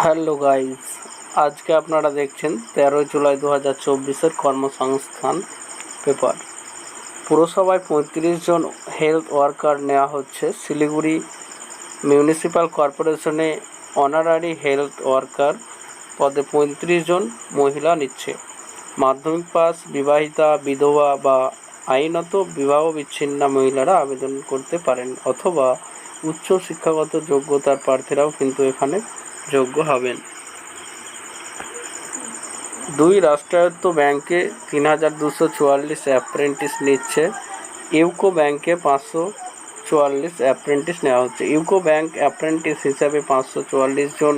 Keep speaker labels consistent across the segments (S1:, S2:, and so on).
S1: Hello guys, আজকে আপনারা দেখছেন 13 জুলাই 2024 কর্মসংস্থান পেপার। পুরসভায় 35 জন হেলথ ওয়ার্কার নেওয়া হচ্ছে। শিলিগুড়ি মিউনিসিপ্যাল কর্পোরেশনে অনারারি হেলথ ওয়ার্কার পদে 35 জন মহিলা নিচ্ছে। মাধ্যমিক পাস, বিবাহিতা, বিধবা বা আইনত বিবাহ বিচ্ছিন্না মহিলারা আবেদন করতে পারেন, অথবা উচ্চ শিক্ষাগত যোগ্যতার প্রার্থীরাও কিন্তু এখানে যোগ্য হবেন। 2 রাষ্ট্রায়ত্ত ব্যাংকে 3244 অ্যাপ্রেন্টিস নিচ্ছে। ইউকো ব্যাংকে 544 অ্যাপ্রেন্টিস নেওয়া হচ্ছে। ইউকো ব্যাংক অ্যাপ্রেন্টিস হিসাবে 544 জন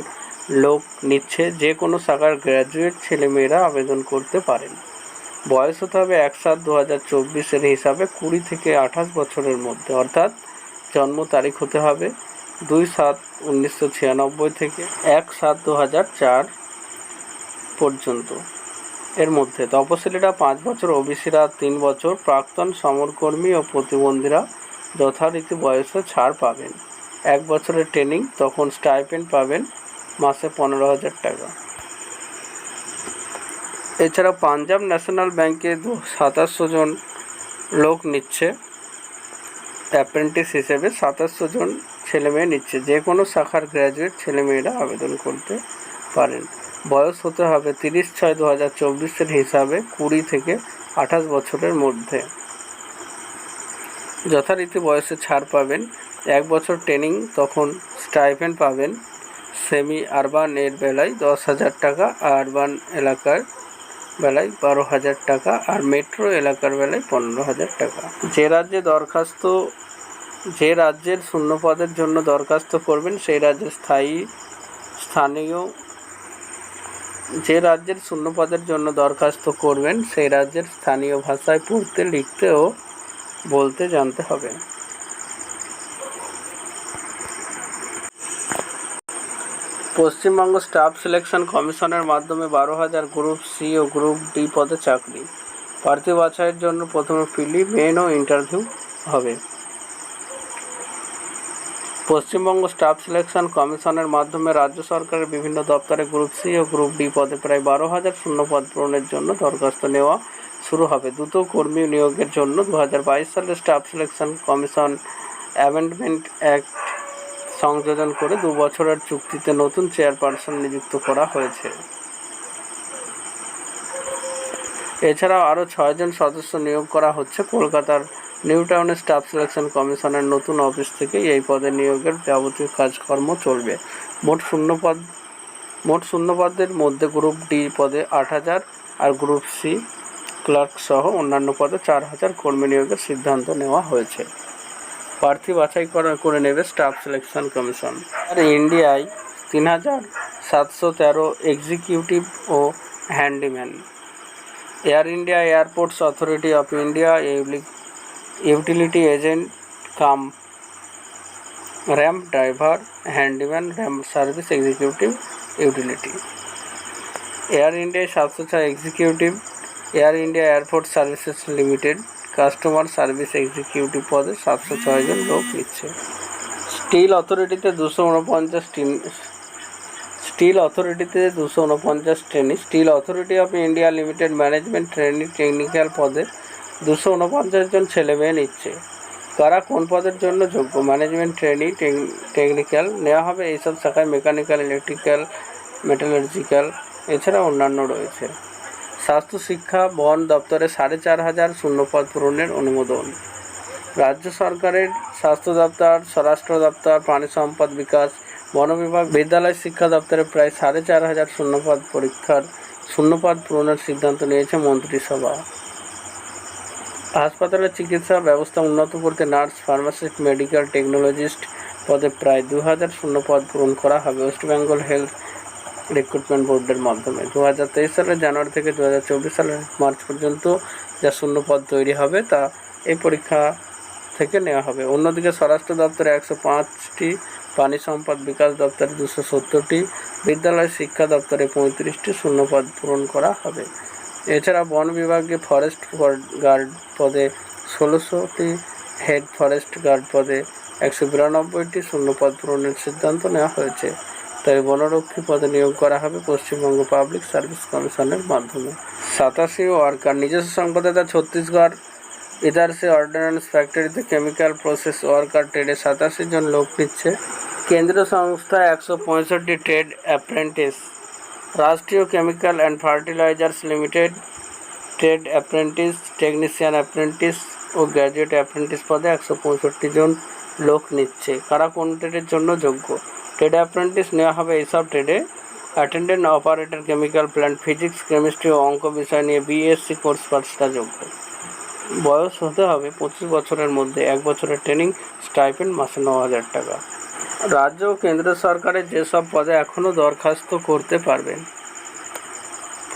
S1: লোক নিচ্ছে। যে কোনো শাখার গ্র্যাজুয়েট ছেলেমেয়েরা আবেদন করতে পারেন। বয়স হতে হবে 1/7/2024 হিসাবে 20 থেকে 28 বছরের মধ্যে, অর্থাৎ জন্ম তারিখ হতে হবে 2/7/1996 থেকে 1/7/2004 পর্যন্ত এর মধ্যে। তপশিলীরা 5 বছর, ওবিসিরা 3 বছর, প্রাক্তন সমরকর্মী ও প্রতিবন্ধীরা যথারীতি বয়সে ছাড় পাবেন। 1 বছরের ট্রেনিং, তখন স্টাইপেন্ড পাবেন মাসে 15,000 টাকা। এছাড়া পাঞ্জাব ন্যাশনাল ব্যাংকে 2700 জন লোক নিচ্ছে অ্যাপ্রেন্টিস হিসেবে। 2700 জন ছেলেমেয়ে নিচ্ছে। যে কোনো শাখার গ্র্যাজুয়েট ছেলেমেয়েরা আবেদন করতে পারেন। বয়স হতে হবে 30/6/2024 হিসাবে 20 থেকে 28 বছরের মধ্যে। যথারীতি বয়সে ছাড় পাবেন। 1 বছর ট্রেনিং, তখন স্টাইপেন্ড পাবেন। সেমি আরবান এর বেলায় 10,000 টাকা, আরবান এলাকার বেলায় 12,000 টাকা, আর মেট্রো এলাকার বেলায় 15,000 টাকা। যে রাজ্যের শূন্য পদের জন্য দরখাস্ত করবেন সেই রাজ্যের স্থানীয় ভাষায় পড়তে, লিখতে ও বলতে জানতে হবে। পশ্চিমবঙ্গ স্টাফ সিলেকশন কমিশনের মাধ্যমে 12,000 গ্রুপ সি ও গ্রুপ ডি পদে চাকরি। প্রার্থী বাছাইয়ের জন্য প্রথমে প্রিলি, মেন ও ইন্টারভিউ হবে। পশ্চিমবঙ্গ স্টাফ সিলেকশন কমিশনের মাধ্যমে রাজ্য সরকারের বিভিন্ন দপ্তরে গ্রুপ সি ও গ্রুপ ডি পদে প্রায় 12,000 শূন্যপদ পূরণের জন্য দরখাস্ত নেওয়া শুরু হবে। দ্রুত কর্মী নিয়োগের জন্য 2022 সালে staff selection commission amendment act সংযোজন করে 2 বছরের চুক্তিতে নতুন চেয়ারপারসন নিযুক্ত করা হয়েছে। এছাড়াও আরও 6 জন সদস্য নিয়োগ করা হচ্ছে। কলকাতার নিউ টাউনে স্টাফ সিলেকশন কমিশনের নতুন অফিস থেকেই এই পদে নিয়োগের যাবতীয় কাজকর্ম চলবে। মোট শূন্যপদের মধ্যে গ্রুপ ডি পদে 8,000 আর গ্রুপ সি ক্লার্ক সহ অন্যান্য পদে 4,000 কর্মী নিয়োগের সিদ্ধান্ত নেওয়া হয়েছে। প্রার্থী বাছাই করে নেবে স্টাফ সিলেকশন কমিশন। আর ইন্ডিয়ায় 3,713 এক্সিকিউটিভ ও handyman. Air India Airports Authority of India utility agent cum ramp driver, handyman, ramp service executive, utility. Air ইন্ডিয়ায় 706 executive. Air India Airport Services Limited customer service executive পদে 706 জন লোক নিচ্ছে। Steel অথরিটিতে 249 trainee. Steel Authority of India Limited management trainee technical পদে 249 জন ছেলেমেয়ে নিচ্ছে। কারা কোন পদের জন্য যোগ্য? ম্যানেজমেন্ট ট্রেনি টেকনিক্যাল নেওয়া হবে। এইসব শাখায় মেকানিক্যাল, ইলেকট্রিক্যাল, মেটালার্জিক্যাল এছাড়া অন্যান্য রয়েছে। স্বাস্থ্য শিক্ষা বন দপ্তরে 4,500 শূন্যপদ পূরণের অনুমোদন। রাজ্য সরকারের স্বাস্থ্য দপ্তর, স্বরাষ্ট্র দপ্তর, প্রাণী সম্পদ বিকাশ, বন বিভাগ, বিদ্যালয় শিক্ষা দপ্তরে প্রায় 4,500 শূন্যপদ পূরণের সিদ্ধান্ত নিয়েছে মন্ত্রিসভা। হাসপাতালের চিকিৎসা ব্যবস্থা উন্নত করতে নার্স, ফার্মাসিস্ট, মেডিকেল টেকনোলজিস্ট পদে প্রায় 2,000 শূন্যপদ পূরণ করা হবে ওয়েস্ট বেঙ্গল হেলথ রিক্রুটমেন্ট বোর্ডের মাধ্যমে। 2023 সালের জানুয়ারি থেকে 2024 সালের মার্চ পর্যন্ত যা শূন্যপদ তৈরি হবে তা এই পরীক্ষা থেকে নেওয়া হবে। অন্যদিকে স্বরাষ্ট্র দপ্তরে 105টি, প্রাণী সম্পদ বিকাশ দপ্তরে 270টি, বিদ্যালয় শিক্ষা দপ্তরে 35টি শূন্যপদ পূরণ করা হবে। এছাড়া বন বিভাগে ফরেস্ট গার্ড পদে 16টি, হেড ফরেস্ট গার্ড পদে 192টি শূন্যপদ পূরণের সিদ্ধান্ত নেওয়া হয়েছে। তাই বনরক্ষী পদে নিয়োগ করা হবে পশ্চিমবঙ্গ পাবলিক সার্ভিস কমিশনের মাধ্যমে। 87 ওয়ার্কার। নিজস্ব সংবাদদাতা ছত্তিশগড় ইদারসে অর্ডিন্যান্স ফ্যাক্টরিতে কেমিক্যাল প্রসেস ওয়ার্কার ট্রেডে 87 জন লোক নিচ্ছে। কেন্দ্রীয় সংস্থা 165 trade apprentice. Rashtriya chemical and fertilizers limited trade apprentice, technician apprentice ও গ্র্যাজুয়েট অ্যাপ্রেন্টিস পদে 165 জন লোক নিচ্ছে। কারা কোন ট্রেডের জন্য যোগ্য? ট্রেড অ্যাপ্রেন্টিস নেওয়া হবে এইসব ট্রেডে: attendant operator, chemical plant, physics, chemistry ও অঙ্ক বিষয় নিয়ে বিএসসি কোর্স পাসটা যোগ্য। বয়স হতে হবে 25 বছরের মধ্যে। 1 বছরের ট্রেনিং, স্টাইপেন্ড মাসে 9,000 টাকা। রাজ্য ও কেন্দ্র সরকারের যেসব পদে এখনও দরখাস্ত করতে পারবেন: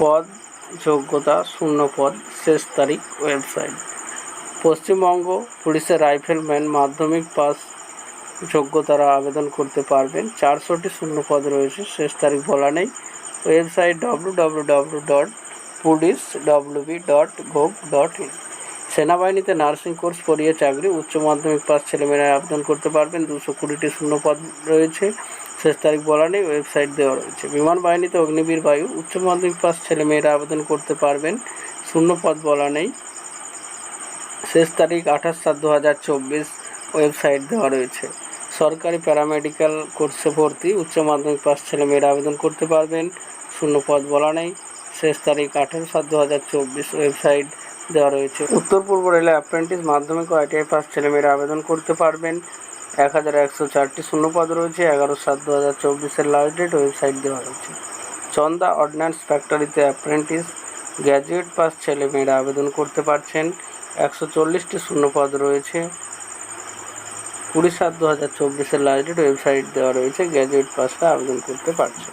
S1: পদ, যোগ্যতা, শূন্য পদ, শেষ তারিখ, ওয়েবসাইট। পশ্চিমবঙ্গ পুলিশের রাইফেলম্যান মাধ্যমিক পাস যোগ্যতারা আবেদন করতে পারবেন। 400টি শূন্য পদ রয়েছে, শেষ তারিখ বলা নেই। Website www.police.wb.gov.in। সেনাবাহিনীতে নার্সিং কোর্স পড়িয়ে চাকরি, উচ্চ মাধ্যমিক পাস ছেলেমেয়েরা আবেদন করতে পারবেন। 220টি শূন্য পদ রয়েছে, শেষ তারিখ বলা নেই। ওয়েবসাইট দেওয়া রয়েছে। বিমান বাহিনীতে অগ্নিবীর বায়ু, উচ্চ মাধ্যমিক পাস ছেলেমেয়েরা আবেদন করতে পারবেন। শূন্য পদ বলা নেই, শেষ তারিখ 28/7/2024। ওয়েবসাইট দেওয়া রয়েছে। সরকারি প্যারামেডিক্যাল কোর্সে ভর্তি, উচ্চ মাধ্যমিক পাস ছেলেমেয়েরা আবেদন করতে পারবেন। শূন্য পদ বলা নেই, শেষ তারিখ 18/7/2024। ওয়েবসাইট দেওয়া রয়েছে। উত্তর পূর্ব রেলে অ্যাপ্রেন্টিস মাধ্যমিক ও আইটিআই পাস ছেলেমেয়েরা আবেদন করতে পারবেন। 1104টি শূন্য পদ রয়েছে। 11/7/2024 লাস্ট ডেট। ওয়েবসাইট দেওয়া রয়েছে। চন্দা অর্ডিন্যান্স ফ্যাক্টরিতে অ্যাপ্রেন্টিস গ্র্যাজুয়েট পাস ছেলেমেয়েরা আবেদন করতে পারছেন। 140টি শূন্য পদ রয়েছে। 20/7/2024 লাস্ট ডেট। ওয়েবসাইট দেওয়া রয়েছে। গ্র্যাজুয়েট পাসটা আবেদন করতে পারছে।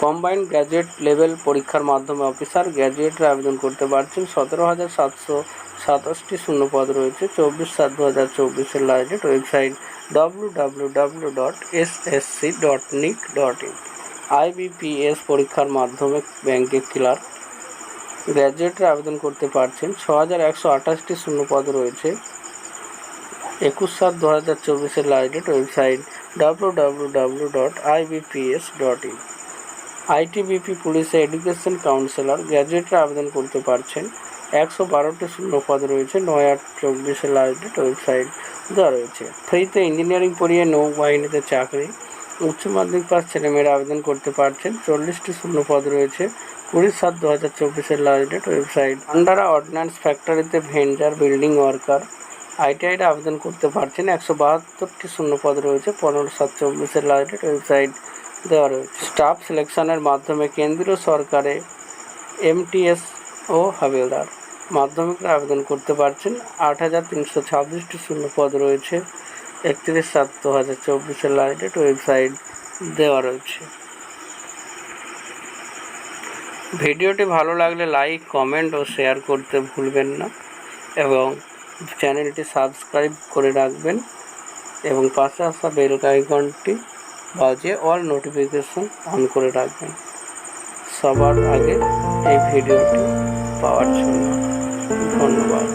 S1: কম্বাইন্ড গ্র্যাজুয়েট লেভেল পরীক্ষার মাধ্যমে অফিসার গ্র্যাজুয়েটরা আবেদন করতে পারছেন। 17,727টি শূন্য পদ রয়েছে। 24/7/2024 last date. Website www.ssc.nic.in। IBPS পরীক্ষার মাধ্যমে ব্যাংকে ক্লার্ক গ্র্যাজুয়েটরা আবেদন করতে পারছেন। 6,128টি শূন্য পদ রয়েছে। 21/7/2024 last date. Website www.ibps.in। ITBP পুলিশে এডুকেশন কাউন্সিলর গ্র্যাজুয়েটরা আবেদন করতে পারছেন। 112টি শূন্য পদ রয়েছে। 9/8/24 লাস্ট ডেট। ওয়েবসাইট দেওয়া রয়েছে। ফ্রিতে ইঞ্জিনিয়ারিং পড়িয়ে নৌবাহিনীতে চাকরি, উচ্চ মাধ্যমিক পাস ছেলেমেয়েরা আবেদন করতে পারছেন। 40টি শূন্য পদ রয়েছে। 20/7/2024 লাস্ট ডেট। ওয়েবসাইট। আন্ডারা অর্ডিন্যান্স ফ্যাক্টরিতে ভেন্ডার, বিল্ডিং ওয়ার্কার, আইটিআইরা আবেদন করতে পারছেন। 172টি শূন্য পদ রয়েছে। 15/7/24 লাস্ট ডেট। ওয়েবসাইট দেওয়া রয়েছে। স্টাফ সিলেকশনের মাধ্যমে কেন্দ্রীয় সরকারে MTS ও হাবিলদার মাধ্যমিকরা আবেদন করতে পারছেন। 8,326টি শূন্য পদ রয়েছে। 31/7/2024 লাস্ট ডেট। ওয়েবসাইট দেওয়া রয়েছে। ভিডিওটি ভালো লাগলে লাইক, কমেন্ট ও শেয়ার করতে ভুলবেন না এবং চ্যানেলটি সাবস্ক্রাইব করে রাখবেন এবং পাশে আসা বেল আইকনটি বাজিয়ে অল নোটিফিকেশন অন করে রাখবেন সবার আগে এই ভিডিওটি পাওয়ার জন্য। ধন্যবাদ।